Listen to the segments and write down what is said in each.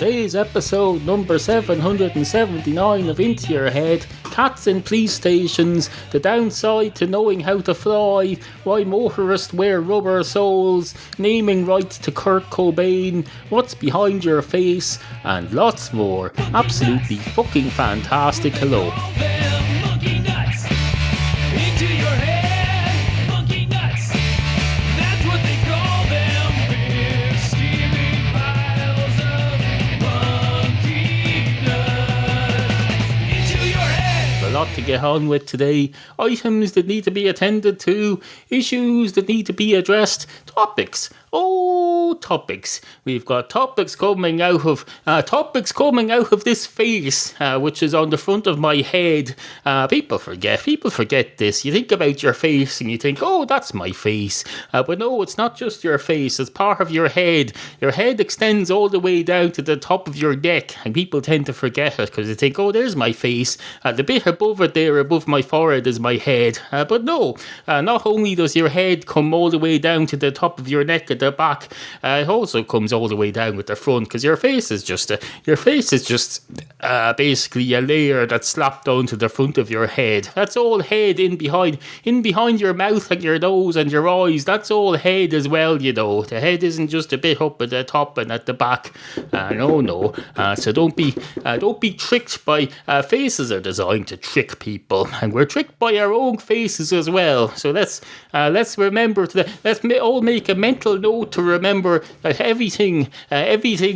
today's episode number 779 of Into Your Head, cats in police stations, the downside to knowing how to fly, why motorists wear rubber soles, naming rights to Kurt Cobain, what's behind your face, and lots more. Absolutely fucking fantastic. Hello. Lot to get on with today. Items that need to be attended to, issues that need to be addressed, topics. Topics. We've got topics coming out of this face, which is on the front of my head. People forget this. You think about your face and you think, oh, that's my face. But no, it's not just your face. It's part of your head. Your head extends all the way down to the top of your neck, and people tend to forget it because they think, oh, there's my face. The bit above it there, above my forehead, is my head. But no, not only does your head come all the way down to the top of your neck at the back, it also comes all the way down with the front, because your face is just basically a layer that's slapped onto the front of your head. That's all head in behind your mouth and your nose and your eyes. That's all head as well, you know. The head isn't just a bit up at the top and at the back. No. So don't be tricked by faces are designed to trick people, and we're tricked by our own faces as well. So let's remember let's all make a mental note to remember that everything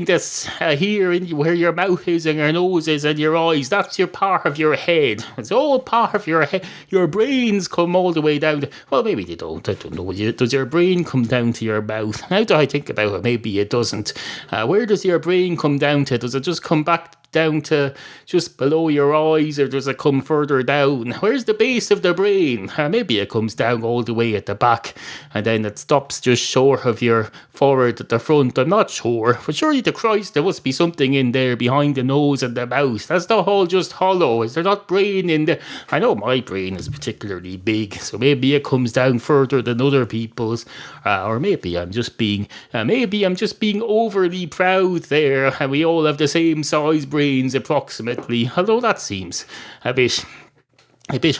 that's here in where your mouth is and your nose is and your eyes, that's your part of your head. It's all part of your head. Your brains come all the way down. Well, maybe they don't. I don't know. Does your brain come down to your mouth? Now that I think about it, maybe it doesn't. Where does your brain come down to? Does it just come back down to just below your eyes, or does it come further down? Where's the base of the brain? Maybe it comes down all the way at the back, and then it stops just short of your forehead at the front. I'm not sure, but surely to Christ there must be something in there behind the nose and the mouth. That's not all just hollow. Is there not brain in there? I know my brain is particularly big, so maybe it comes down further than other people's, or maybe I'm just being overly proud there, and we all have the same size brains approximately, although that seems a bit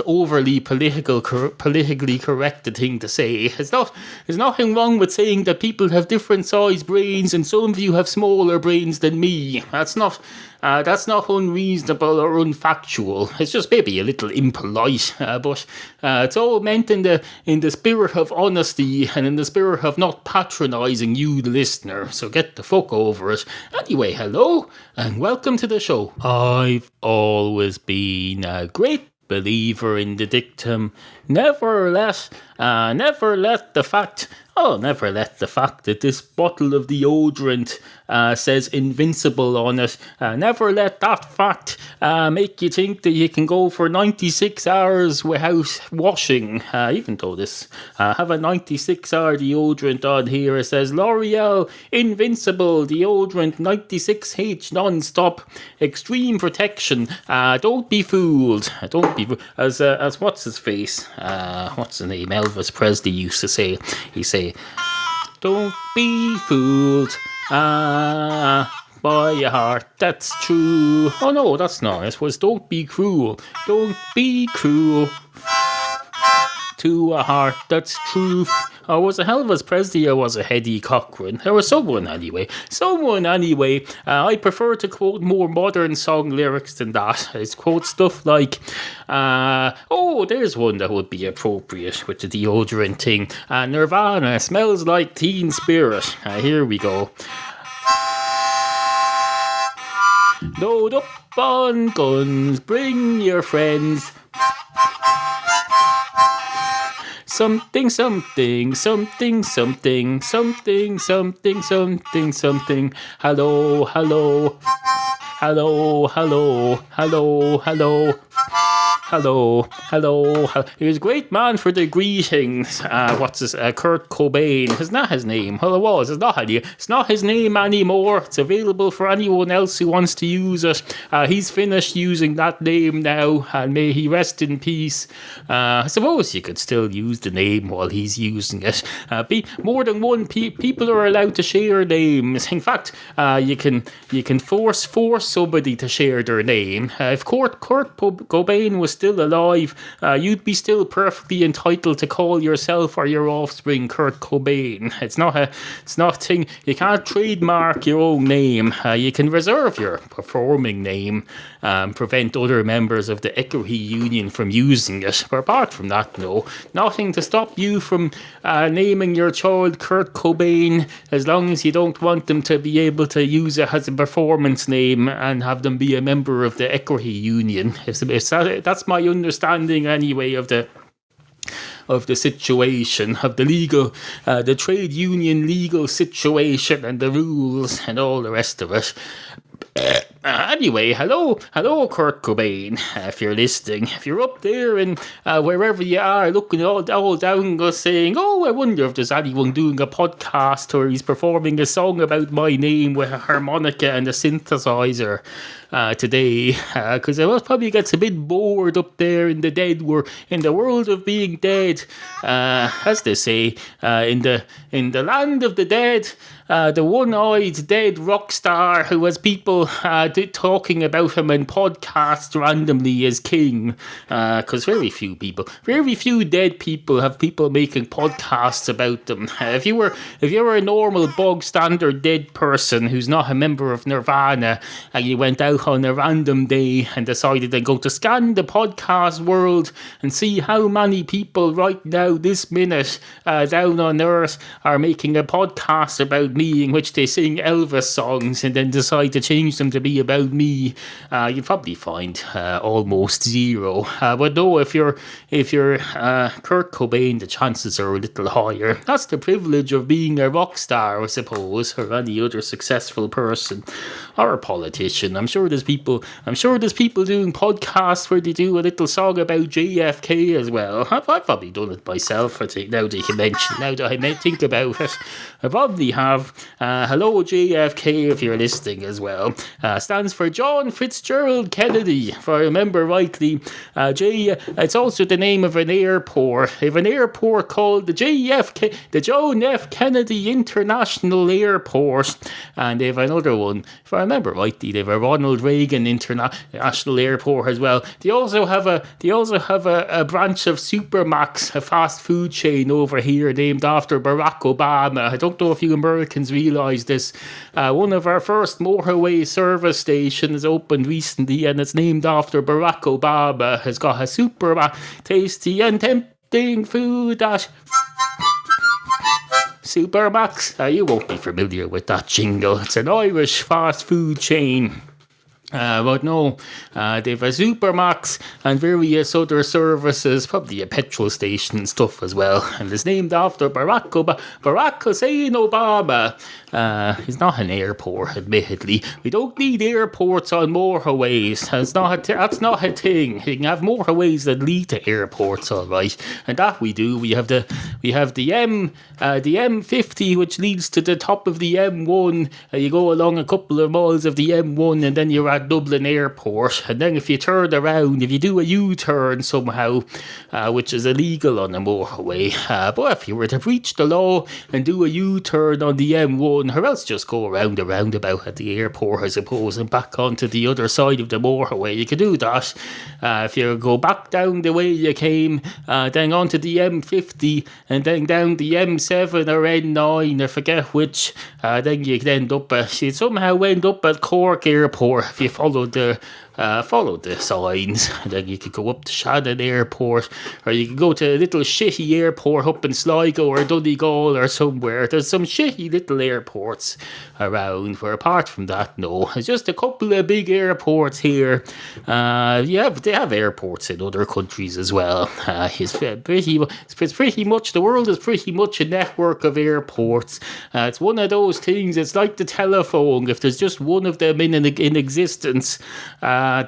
overly politically correct thing to say. There's nothing wrong with saying that people have different size brains, and some of you have smaller brains than me. That's not unreasonable or unfactual. It's just maybe a little impolite, but it's all meant in the spirit of honesty and in the spirit of not patronising you, the listener. So get the fuck over it. Anyway, hello and welcome to the show. I've always been a great believer in the dictum, never let the fact that this bottle of deodorant says invincible on it, never let that fact make you think that you can go for 96 hours without washing, even though this have a 96-hour deodorant on here. It says L'Oreal Invincible Deodorant 96H non-stop extreme protection. Don't be fooled. As what's his face, what's the name, Elvis Presley used to say. He say, don't be fooled by a heart that's true. Oh no, that's not. It was don't be cruel. Don't be cruel to a heart that's true. Or was it Elvis Presley, or was it Eddie Cochran? There was someone anyway. I prefer to quote more modern song lyrics than that. I quote stuff like, there's one that would be appropriate with the deodorant thing. Nirvana smells like Teen Spirit. Here we go. Load up on guns, bring your friends. Something, something, something, something, something, something, something, something. Hello, hello, hello, hello, hello, hello. Hello. He was a great man for the greetings. What's his? Kurt Cobain. Isn't that his name? Well, it was. It's not his name anymore. It's available for anyone else who wants to use it. He's finished using that name now, and may he rest in peace. I suppose you could still use the name while he's using it. More than one people are allowed to share names. In fact, you can force somebody to share their name. If Kurt Cobain was still alive, you'd be still perfectly entitled to call yourself or your offspring Kurt Cobain. It's not a thing. You can't trademark your own name. You can reserve your performing name, prevent other members of the Equerry Union from using it. But apart from that, no, nothing to stop you from naming your child Kurt Cobain, as long as you don't want them to be able to use it as a performance name and have them be a member of the Equerry Union. That's my understanding anyway of the situation, of the legal, the trade union legal situation and the rules and all the rest of it. Anyway, hello, Kurt Cobain. If you're listening, if you're up there and wherever you are, looking all down, saying, "Oh, I wonder if there's anyone doing a podcast or he's performing a song about my name with a harmonica and a synthesizer today," because I probably gets a bit bored up there in the world of being dead, as they say, in the land of the dead. The one-eyed dead rock star who has people talking about him in podcasts randomly as king. Because very few dead people have people making podcasts about them. If you were a normal bog standard dead person who's not a member of Nirvana, and you went out on a random day and decided to go to scan the podcast world and see how many people right now, this minute, down on Earth are making a podcast about me in which they sing Elvis songs and then decide to change them to be about me, you'd probably find almost zero. But no, if you're Kurt Cobain, the chances are a little higher. That's the privilege of being a rock star, I suppose, or any other successful person or a politician. I'm sure there's people doing podcasts where they do a little song about JFK as well. I've probably done it myself. I think now that I may think about it, I probably have. Hello JFK, if you're listening as well. Stands for John Fitzgerald Kennedy, if I remember rightly. It's also the name of an airport. They have an airport called the John F. Kennedy International Airport, and they have another one, if I remember rightly, they have a Ronald Reagan International Airport as well. They also have a branch of Supermax, a fast food chain over here named after Barack Obama. I don't know if you Americans realise this. One of our first motorway service stations opened recently, and it's named after Barack Obama. It's got a super tasty and tempting food at Supermax. You won't be familiar with that jingle. It's an Irish fast food chain. But no, they've a Supermax and various other services, probably a petrol station and stuff as well. And it's named after Barack Hussein Obama. It's not an airport, admittedly. We don't need airports on motorways. That's not a thing. You can have motorways that lead to airports, all right. And that we do. We have the M50, which leads to the top of the M1. You go along a couple of miles of the M1, and then you're at Dublin Airport. And then if you turn around, if you do a U-turn somehow, which is illegal on a motorway, but if you were to breach the law and do a U-turn on the M1, or else just go around a roundabout at the airport, I suppose, and back onto the other side of the motorway, you could do that. If you go back down the way you came, then onto the M50, and then down the M7 or N9, I forget which, then you'd end up you'd somehow end up at Cork Airport if you followed the signs. And then you could go up to Shannon Airport, or you could go to a little shitty airport up in Sligo or Donegal or somewhere. There's some shitty little airports around, where apart from that, no, it's just a couple of big airports here. They have airports in other countries as well. It's pretty much, the world is pretty much a network of airports. It's one of those things, it's like the telephone. If there's just one of them in existence,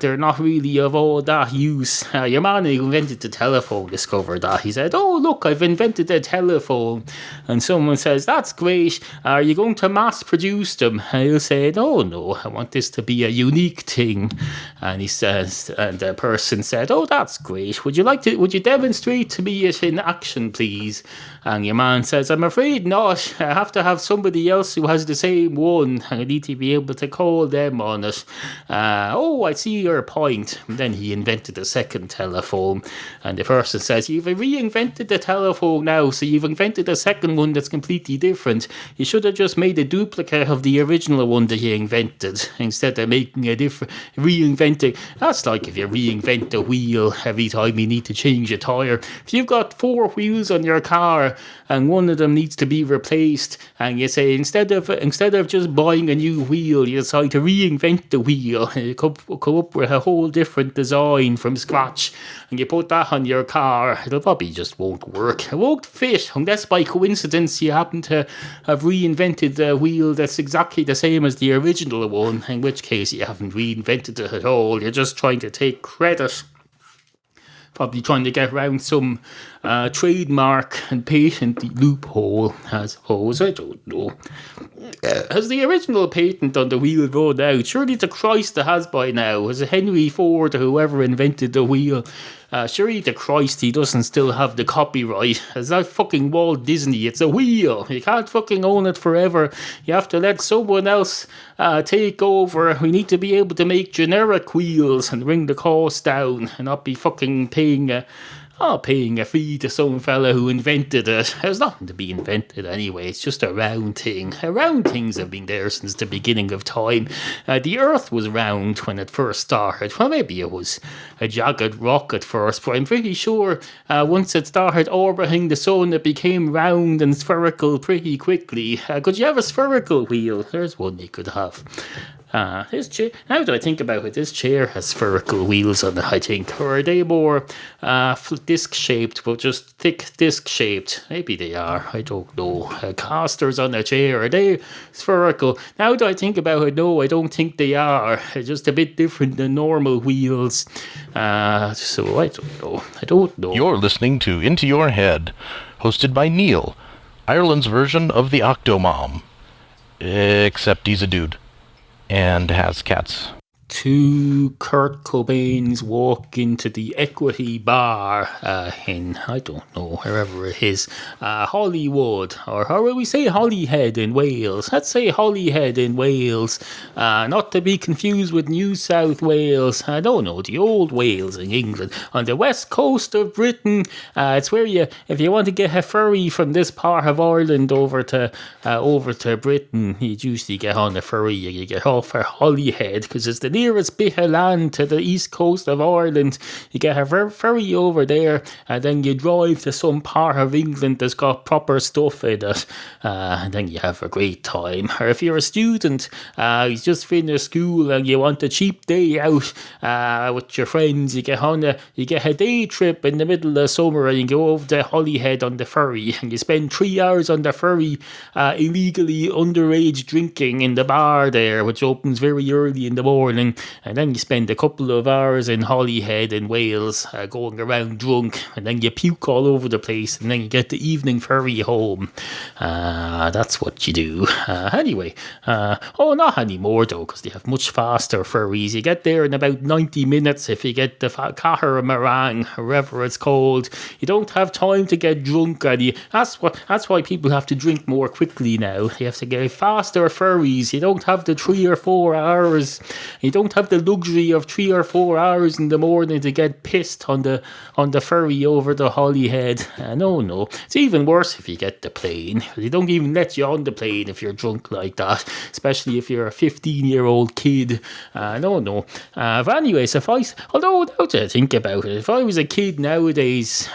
they're not really of all that use. Your man who invented the telephone discovered that. He said, oh, look, I've invented a telephone. And someone says, that's great. Are you going to mass produce them? And he'll say, no, I want this to be a unique thing. And he says, and the person said, oh, that's great. Would you demonstrate to me it in action, please? And your man says, I'm afraid not. I have to have somebody else who has the same one. And I need to be able to call them on it. Oh, I see your point. And then he invented a second telephone. And the person says, you've reinvented the telephone now, so you've invented a second one that's completely different. You should have just made a duplicate of the original one that you invented, instead of making a different, reinventing. That's like if you reinvent a wheel every time you need to change a tyre. If you've got 4 wheels on your car, and one of them needs to be replaced, and you say instead of just buying a new wheel, you decide to reinvent the wheel. You come up with a whole different design from scratch, and you put that on your car. It'll probably just won't work. It won't fit unless by coincidence you happen to have reinvented the wheel that's exactly the same as the original one, in which case you haven't reinvented it at all. You're just trying to take credit. Probably trying to get around some trademark and patent loophole, I suppose. I don't know. Has the original patent on the wheel run out? Surely to Christ it has by now. Has Henry Ford or whoever invented the wheel? Surely to Christ he doesn't still have the copyright. It's not fucking Walt Disney. It's a wheel. You can't fucking own it forever. You have to let someone else take over. We need to be able to make generic wheels and bring the cost down and not be fucking paying a fee to some fella who invented it. There's nothing to be invented anyway. It's just a round thing. Round things have been there since the beginning of time. The Earth was round when it first started. Well, maybe it was a jagged rock at first, but I'm pretty sure once it started orbiting the sun, it became round and spherical pretty quickly. Could you have a spherical wheel? There's one you could have. This chair, now that I think about it, this chair has spherical wheels on it, I think. Or are they more disc-shaped, but just thick disc-shaped? Maybe they are, I don't know. Casters on a chair, are they spherical? Now that I think about it, no, I don't think they are. They're just a bit different than normal wheels. So I don't know. You're listening to Into Your Head, hosted by Neal, Ireland's version of the Octomom. Except he's a dude. And has cats. 2 Kurt Cobains walk into the Equity Bar in, I don't know, wherever it is, Hollywood, or how will we say Holyhead in Wales? Let's say Holyhead in Wales, not to be confused with New South Wales. I don't know, the old Wales in England. On the west coast of Britain, it's where if you want to get a ferry from this part of Ireland over to Britain, you'd usually get on the ferry. You get off at Holyhead, because it's the nearest bit of land to the east coast of Ireland. You get a ferry over there, and then you drive to some part of England that's got proper stuff in it, and then you have a great time. Or if you're a student, you just finished school and you want a cheap day out with your friends, you get a day trip in the middle of summer, and you go over to Holyhead on the ferry, and you spend 3 hours on the ferry illegally underage drinking in the bar there, which opens very early in the morning. And then you spend a couple of hours in Holyhead in Wales going around drunk, and then you puke all over the place, and then you get the evening ferry home. That's what you do. Anyway, not anymore though, because they have much faster ferries. You get there in about 90 minutes if you get the Catamaran, wherever it's called. You don't have time to get drunk, and that's why people have to drink more quickly now. You have to get faster ferries. You don't have the 3 or 4 hours. You don't have the luxury of 3 or 4 hours in the morning to get pissed on the ferry over the Holyhead. No. It's even worse if you get the plane. They don't even let you on the plane if you're drunk like that, especially if you're a 15-year-old kid. No. But anyways, although now to think about it, if I was a kid nowadays,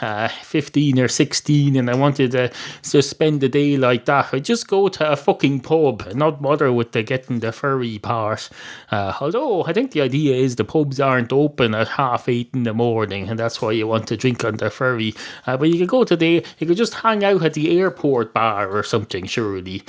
15 or 16, and I wanted to just spend the day like that, I'd just go to a fucking pub and not bother with getting the ferry part. Although no, I think the idea is the pubs aren't open at 8:30 in the morning, and that's why you want to drink on the ferry. But you could just hang out at the airport bar or something, surely.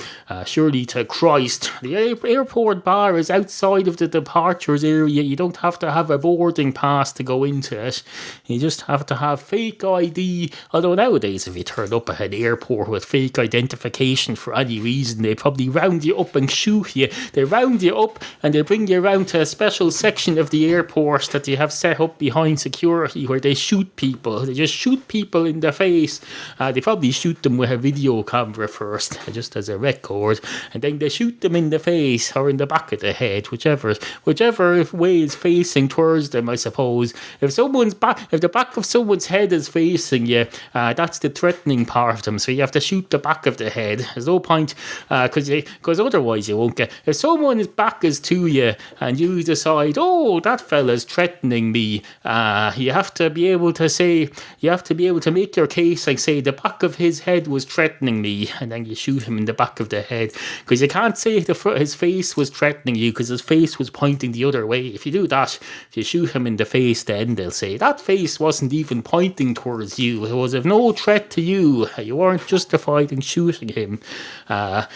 Surely to Christ. The airport bar is outside of the departures area. You don't have to have a boarding pass to go into it. You just have to have fake ID. Although nowadays, if you turn up at an airport with fake identification for any reason, they probably round you up and shoot you. They round you up and they bring you around to a special section of the airport that you have set up behind security where they shoot people. They just shoot people in the face. They probably shoot them with a video camera first, just as a record, and then they shoot them in the face or in the back of the head, whichever way is facing towards them, I suppose. If the back of someone's head is facing you, that's the threatening part of them. So you have to shoot the back of the head. There's no point, because otherwise you won't get. If someone's back is to you and you decide, oh, that fella's threatening me, you have to be able to make your case, like say the back of his head was threatening me, and then you shoot him in the back of the head, because you can't say his face was threatening you because his face was pointing the other way. If you do that, if you shoot him in the face, then they'll say that face wasn't even pointing towards you. It was of no threat to you. You weren't justified in shooting him. The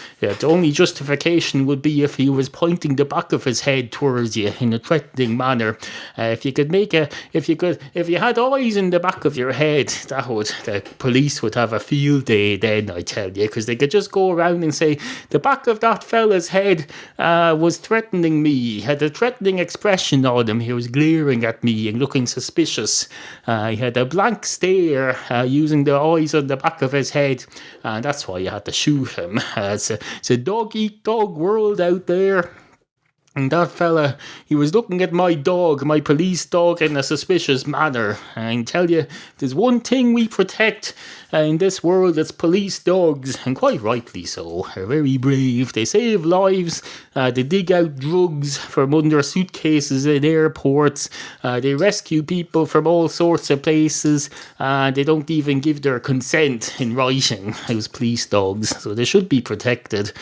only justification would be if he was pointing the back of his head towards you in a threatening manner. If you had eyes in the back of your head, the police would have a field day then, I tell you, because they could just go around and say the back of that fella's head was threatening me. He had a threatening expression on him. He was glaring at me and looking suspicious. He had a blank stare using the eyes on the back of his head, and that's why you had to shoot him. It's a dog-eat-dog world out there. And that fella, he was looking at my dog, my police dog, in a suspicious manner. And I can tell you, there's one thing we protect in this world, it's police dogs, and quite rightly so. They're very brave. They save lives. They dig out drugs from under suitcases in airports. They rescue people from all sorts of places. They don't even give their consent in writing, those police dogs. So they should be protected.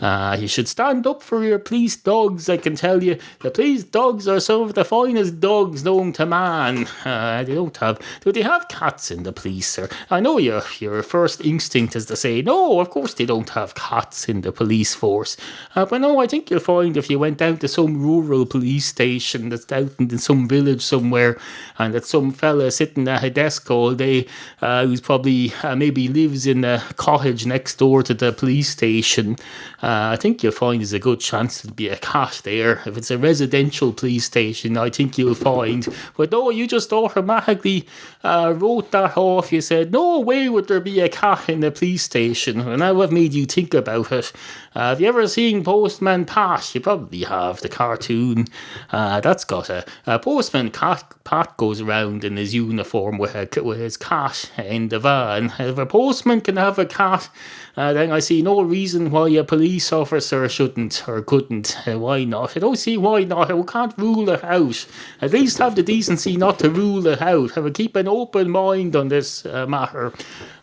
You should stand up for your police dogs, I can tell you. The police dogs are some of the finest dogs known to man. Do they have cats in the police, sir? I know your first instinct is to say, no, of course they don't have cats in the police force. But no, I think you'll find if you went down to some rural police station that's out in some village somewhere, and that some fella sitting at a desk all day, who's probably maybe lives in a cottage next door to the police station, I think you'll find there's a good chance there'll be a cat there. If it's a residential police station, I think you'll find. But no, you just automatically wrote that off. You said, no way would there be a cat in the police station. And now I've made you think about it. Have you ever seen Postman Pat? You probably have, the cartoon. That's got a Postman Pat goes around in his uniform with his cat in the van. If a postman can have a cat, then I see no reason why a police officer shouldn't or couldn't. Why not? I don't see why not. We can't rule it out. At least have the decency not to rule it out. Keep an open mind on this matter.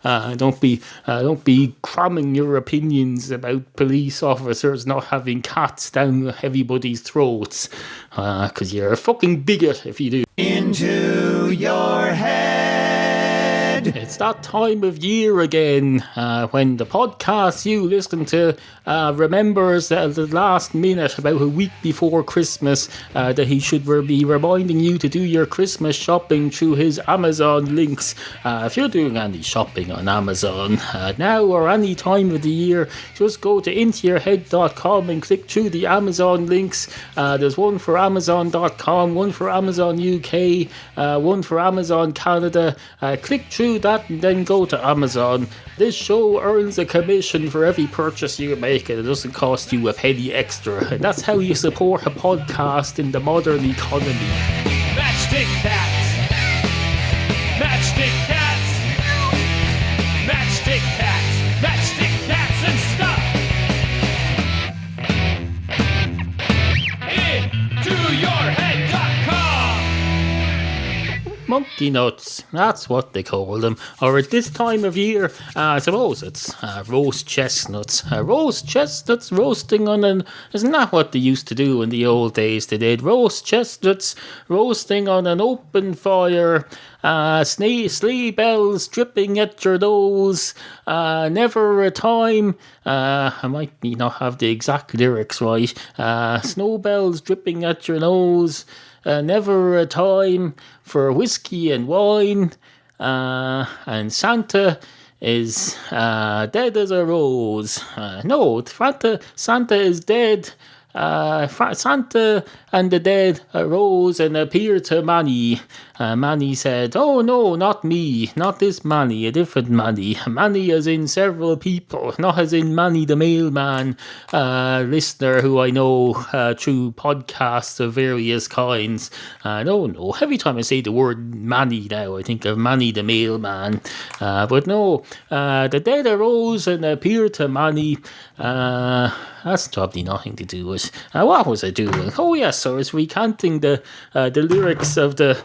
Don't be cramming your opinions about police officers not having cats down everybody's throats. Because you're a fucking bigot if you do. Into your head. It's that time of year again when the podcast you listen to remembers at the last minute, about a week before Christmas, that he should be reminding you to do your Christmas shopping through his Amazon links. If you're doing any shopping on Amazon now or any time of the year, just go to intoyourhead.com and click through the Amazon links. There's one for Amazon.com, one for Amazon UK, one for Amazon Canada. Click through that and then go to Amazon. This show earns a commission for every purchase you make, and it doesn't cost you a penny extra. And that's how you support a podcast in the modern economy. Matchstick cats! Matchstick cats! Matchstick cats! Matchstick cats and stuff! IntoYourHead.com! Monkey nuts, that's what they call them. Or at this time of year, I suppose it's roast chestnuts. Roast chestnuts roasting on an... Isn't that what they used to do in the old days? They did roast chestnuts roasting on an open fire. Sleigh bells dripping at your nose. Never a time. I might not have the exact lyrics right. Snow bells dripping at your nose. Never a time for whiskey and wine. And Santa is dead as a rose. No, Santa is dead. Santa and the dead arose and appeared to Manny. Manny said, "Oh no, not me, not this Manny, a different Manny. Manny as in several people, not as in Manny the mailman, listener who I know through podcasts of various kinds. No, every time I say the word Manny now, I think of Manny the mailman. But no, the dead arose and appeared to Manny. That's probably nothing to do with... what was I doing? Oh yes, I was recanting the lyrics of the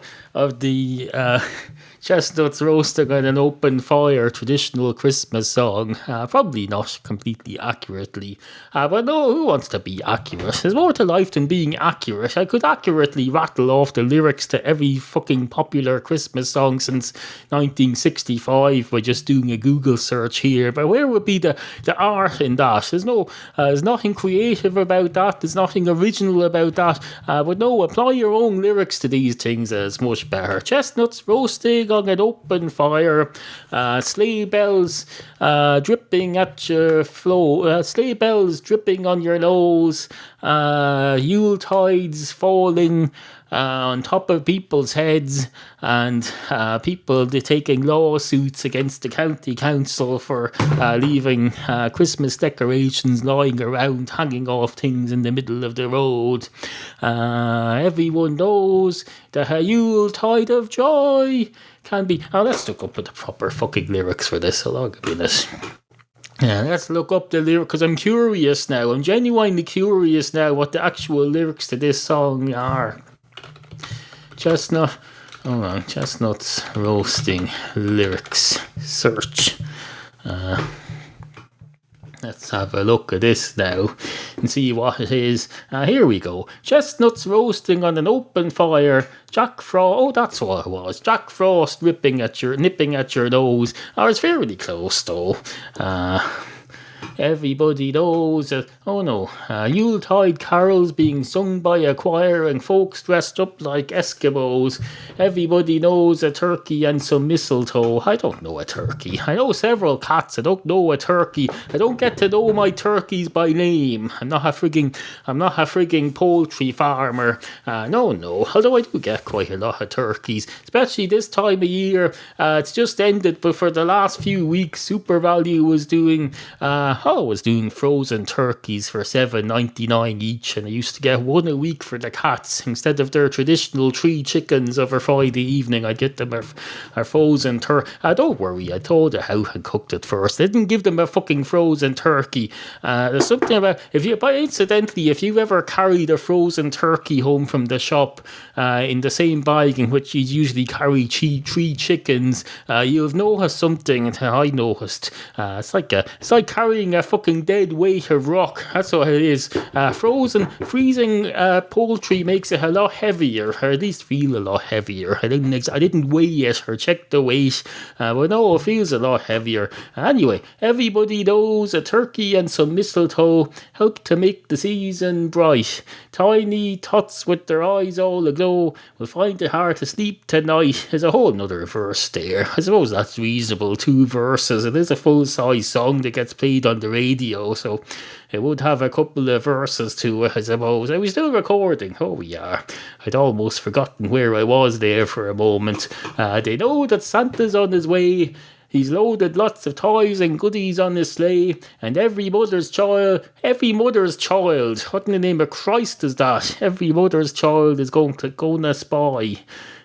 chestnuts roasting on an open fire traditional Christmas song. Probably not completely accurately. But no, who wants to be accurate? There's more to life than being accurate. I could accurately rattle off the lyrics to every fucking popular Christmas song since 1965 by just doing a Google search here. But where would be the art in that? There's nothing creative about that. There's nothing original about that. But no, apply your own lyrics to these things. It's much better. Chestnuts roasting on an open fire, sleigh bells dripping at your sleigh bells dripping on your nose, Yule tides falling on top of people's heads, and people taking lawsuits against the county council for leaving Christmas decorations lying around, hanging off things in the middle of the road. Everyone knows that a Yule tide of joy can be... Now let's look up the proper fucking lyrics for this. Hold on a minute. Yeah, let's look up the lyrics, because I'm curious now. I'm genuinely curious now what the actual lyrics to this song are. Chestnuts roasting lyrics. Search. Let's have a look at this now and see what it is. Here we go. Chestnuts roasting on an open fire. Jack Frost. Oh, that's what it was. Jack Frost nipping at your nose. It's fairly close though. Everybody knows that, Yuletide carols being sung by a choir and folks dressed up like Eskimos. Everybody knows a turkey and some mistletoe. I don't know a turkey. I know several cats. I don't know a turkey. I don't get to know my turkeys by name. I'm not a frigging poultry farmer. No. Although I do get quite a lot of turkeys, especially this time of year. It's just ended, but for the last few weeks, Super Value was doing frozen turkeys for $7.99 each, and I used to get one a week for the cats instead of their traditional 3 chickens of a Friday evening. I'd get them a frozen turkey. Don't worry, I told her how I cooked it first. I didn't give them a fucking frozen turkey. There's something about if you ever carried a frozen turkey home from the shop in the same bag in which you usually carry 3 chickens, you've noticed something that I noticed. It's like carrying a fucking dead weight of rock. That's what it is. Freezing poultry makes it a lot heavier, or at least feel a lot heavier. I didn't weigh it or check the weight, but no, it feels a lot heavier. Anyway, everybody knows a turkey and some mistletoe help to make the season bright. Tiny tots with their eyes all aglow will find it hard to sleep tonight. There's a whole nother verse there. I suppose that's reasonable. 2 verses. It is a full-size song that gets played on the radio, so it would have a couple of verses to it, I suppose. Are we still recording? Oh, we are. I'd almost forgotten where I was there for a moment. They know that Santa's on his way. He's loaded lots of toys and goodies on his sleigh, and every mother's child, what in the name of Christ is that? Every mother's child is going to spy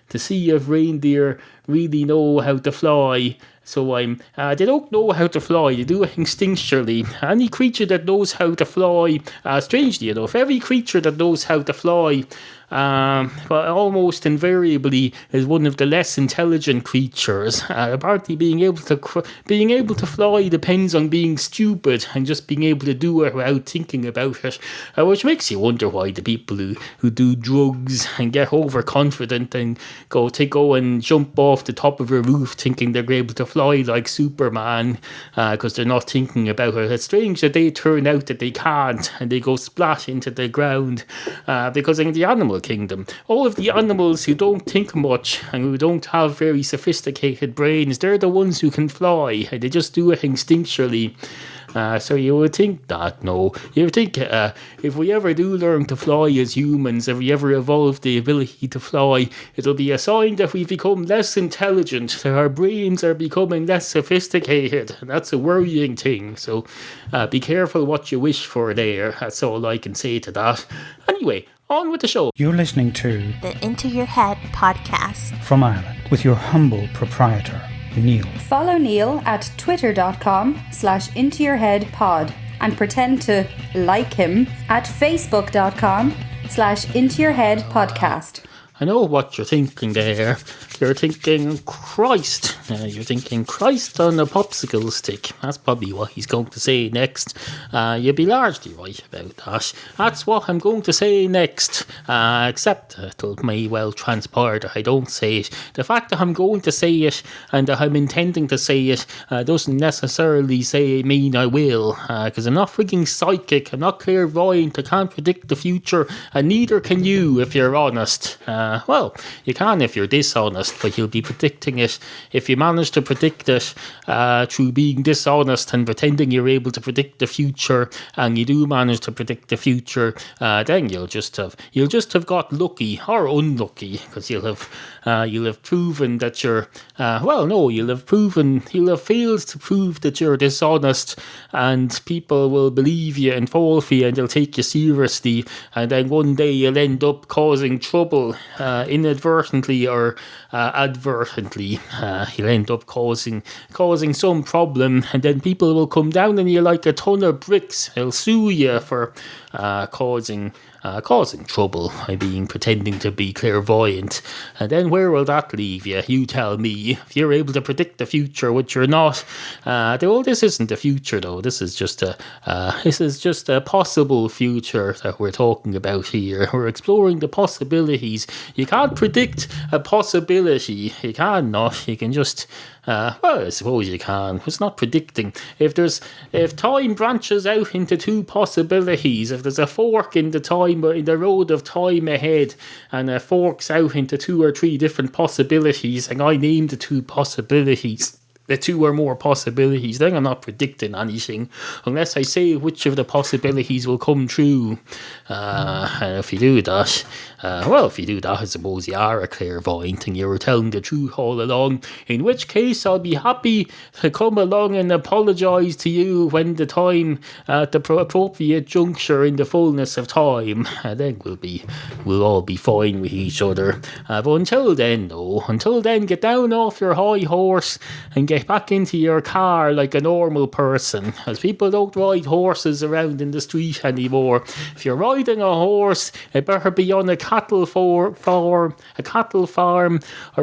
to see if reindeer really know how to fly. So they don't know how to fly, they do it instinctually. Any creature that knows how to fly, strangely enough, every creature that knows how to fly but almost invariably is one of the less intelligent creatures. Apparently, being able to fly depends on being stupid and just being able to do it without thinking about it, which makes you wonder why the people who do drugs and get overconfident and go and jump off the top of a roof thinking they're able to fly like Superman, because they're not thinking about it. It's strange that they turn out that they can't and they go splat into the ground, because in the animal kingdom, all of the animals who don't think much and who don't have very sophisticated brains, they're the ones who can fly, and they just do it instinctually. So you would think that, no. You would think if we ever do learn to fly as humans, if we ever evolve the ability to fly, it'll be a sign that we've become less intelligent, that our brains are becoming less sophisticated, and that's a worrying thing. So be careful what you wish for there. That's all I can say to that. Anyway, on with the show. You're listening to the Into Your Head podcast from Ireland with your humble proprietor, Neal. Follow Neal at twitter.com/intoyourheadpod and pretend to like him at facebook.com/intoyourheadpodcast. I know what you're thinking there. You're thinking Christ. You're thinking Christ on a popsicle stick. That's probably what he's going to say next. You'll be largely right about that. That's what I'm going to say next. Except it may well transpire that I don't say it. The fact that I'm going to say it and that I'm intending to say it doesn't necessarily mean I will. Because I'm not freaking psychic. I'm not clairvoyant. I can't predict the future. And neither can you if you're honest. Well, you can if you're dishonest, but you'll be predicting it. If you manage to predict it through being dishonest and pretending you're able to predict the future, and you do manage to predict the future, then you'll just have got lucky or unlucky, because you'll have proven that you're you'll have failed to prove that you're dishonest, and people will believe you and fall for you, and they'll take you seriously, and then one day you'll end up causing trouble. Inadvertently or advertently, you'll end up causing some problem, and then people will come down on you like a ton of bricks. They'll sue you for causing trouble by pretending to be clairvoyant. And then where will that leave you? You tell me. If you're able to predict the future, which you're not. This isn't the future though. This is just a possible future that we're talking about here. We're exploring the possibilities. You can't predict a possibility. You cannot. You can just I suppose you can. It's not predicting. If time branches out into two possibilities, if there's a fork in the road of time ahead, and it forks out into two or three different possibilities, and I name the two possibilities, the two or more possibilities, then I'm not predicting anything unless I say which of the possibilities will come true. And if you do that, I suppose you are a clairvoyant and you were telling the truth all along, in which case I'll be happy to come along and apologise to you when the time, at the appropriate juncture in the fullness of time, and then we'll all be fine with each other. But until then, get down off your high horse and get back into your car like a normal person, as people don't ride horses around in the street anymore. If you're riding a horse, it better be on a cattle farm, or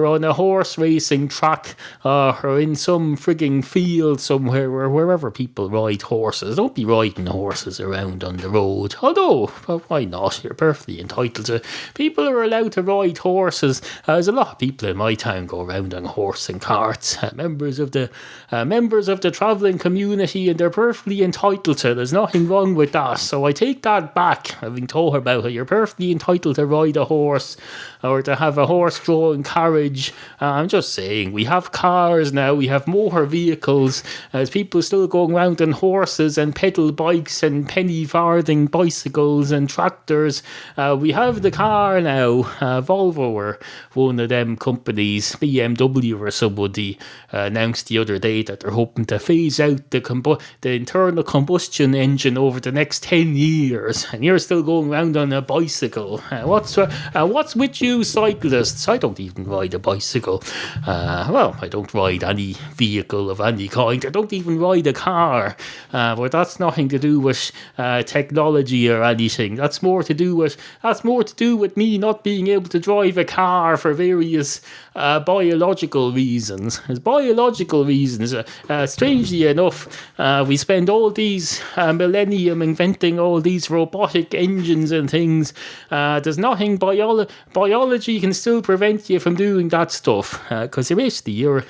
on a horse racing track, or in some frigging field somewhere, or wherever people ride horses. Don't be riding horses around on the road. Although, why not? You're perfectly entitled to. People are allowed to ride horses. There's a lot of people in my town go around on horse and carts. Members of the travelling community, and they're perfectly entitled to. There's nothing wrong with that. So I take that back, having told her about it. You're perfectly entitled to ride a horse, or to have a horse-drawn carriage. I'm just saying, we have cars now, we have motor vehicles, as people still going around on horses and pedal bikes and penny farthing bicycles and tractors. We have the car now. Volvo, or one of them companies, BMW or somebody, announced the other day that they're hoping to phase out the internal combustion engine over the next 10 years, and you're still going around on a bicycle. What's with you you cyclists, I don't even ride a bicycle. Well, I don't ride any vehicle of any kind. I don't even ride a car. But that's nothing to do with technology or anything. That's more to do with me not being able to drive a car for various biological reasons. As biological reasons, strangely enough, we spend all these millennium inventing all these robotic engines and things. There's nothing biology can still prevent you from doing that stuff, because basically you're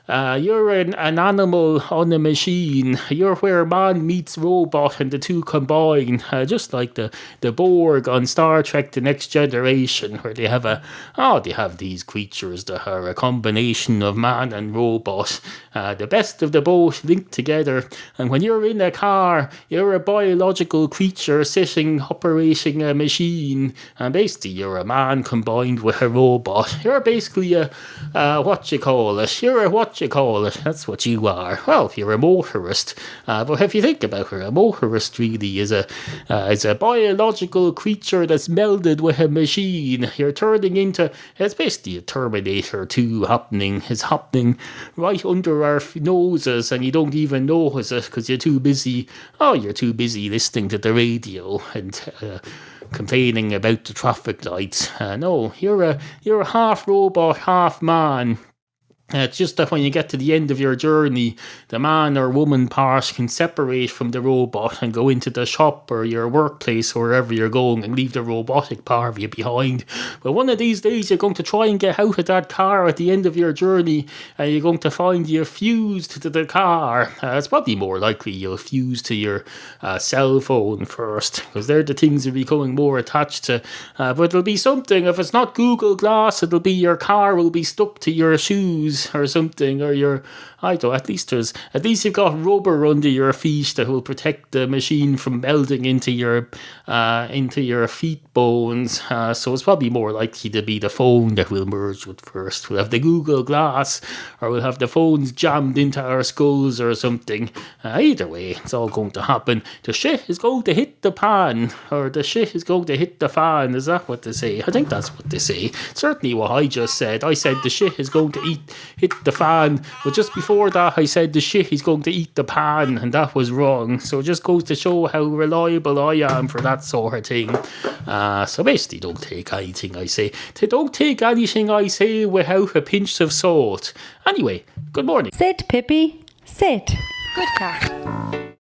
an animal on a machine. You're where man meets robot and the two combine, just like the Borg on Star Trek: The Next Generation, where they have these creatures that are a combination of man and robot, the best of the both linked together. And when you're in a car, you're a biological creature sitting operating a machine, and basically you're a man combined with a robot. You're basically a that's what you are. Well, you're a motorist. But if you think about it, a motorist really is a biological creature that's melded with a machine. You're turning into, it's basically a Terminator 2 happening. It's happening right under our noses, and you don't even notice it because you're too busy listening to the radio and complaining about the traffic lights. No, you're a half robot, half man. It's just that when you get to the end of your journey, the man or woman part can separate from the robot and go into the shop or your workplace or wherever you're going and leave the robotic part of you behind. But one of these days you're going to try and get out of that car at the end of your journey, and you're going to find you're fused to the car. It's probably more likely you'll fuse to your cell phone first, because they're the things you're becoming more attached to. But it'll be something. If it's not Google Glass, it'll be your car will be stuck to your shoes or something, or your, I don't know, at least you've got rubber under your feet that will protect the machine from melding into your feet bones. So it's probably more likely to be the phone that we'll merge with first. We'll have the Google Glass, or we'll have the phones jammed into our skulls or something. Either way, it's all going to happen. The shit is going to hit the pan, or the shit is going to hit the fan. Is that what they say? I think that's what they say. Certainly what I just said. I said the shit is going to hit the fan, but just before that I said the shit is going to eat the pan, and that was wrong. So it just goes to show how reliable I am for that sort of thing. So basically, don't take anything I say. Don't take anything I say without a pinch of salt. Anyway, good morning. Sit, Pippi, sit. Good cat.